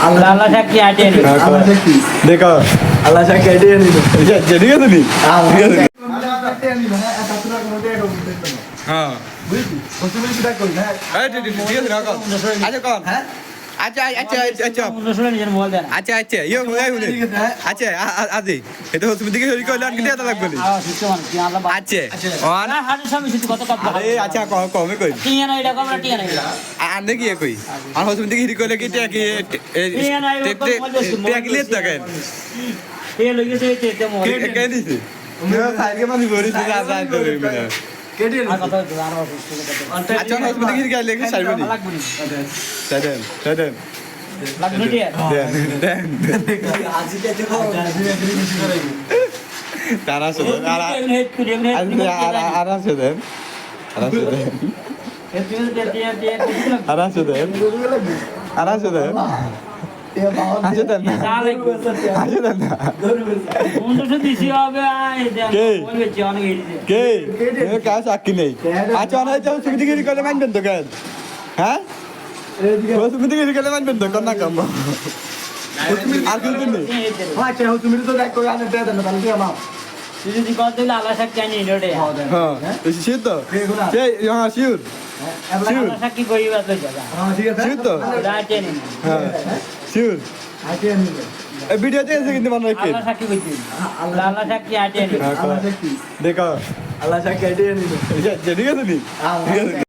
আল্লাহ সাক্ষী আটে নি আল্লাহ সাক্ষী দেখো আল্লাহ সাক্ষী এটাই নিল ঠিক আছে নি হ্যাঁ বুঝলি তুমি সেটা করি না ঠিক আছে না কন আচ্ছা কন হ্যাঁ আচ্ছা আচ্ছা আচ্ছা শুনে নিজের মোবাইল দেন আচ্ছা আচ্ছা ইয়ে হুনে হুনে আচ্ছা আজি এটা তুমি দিকে হরি কইলা কি দেতা লাগবে নি শিক্ষমান কি আল্লাহ আচ্ছা অন না হাড়ের সামনে শুধু কত কথা আরে আচ্ছা কমে কই টিয়া না এটা কমরা টিয়া না আন্দে কি কই আর তুমি দিকে হরি কইলা কি টেকি টেকি লিয়ে থাকেন এ লগে সে তে মোবাইল কে দিছে মেরা সাইডে মানে ভরি দিতে আসা ধরে মিনা কেটে আর কথা হচ্ছে আর আচ্ছা না তুমি দিকে গেলে কি সাইবে নি লাগবে সাইডেন সাইডেন লাগবে টিয়া দেন আজি কে দেখো আজি এগ্রি বেশি করে তারা শুধু আর আছে দেন আর আছে দেন আর আছে দেন আর আছে দেন এ বাবা আছে দেন আছে দেন কে কে কাজ সাক্ষী নেই আচ্ছা অনেক যাও তুমি দিকে করে মানবেন তো কেন হ্যাঁ তুমি দিকে করে মানবেন তো কর না কাম আর কিন্তু নেই আচ্ছা তুমি তো দেখ করে আনে দেন না তাহলে মা হ্যাঁ সে তো সে হ্যাঁ শিওর শিওর ঠিক আছে শিওর তো হ্যাঁ শিওর এই ভিডিওতে এসে কিন্তু মনে রাখি আল্লাহ সাক্ষী দেখো আল্লাহ সাক্ষী এটাই নিল ঠিক আছে নি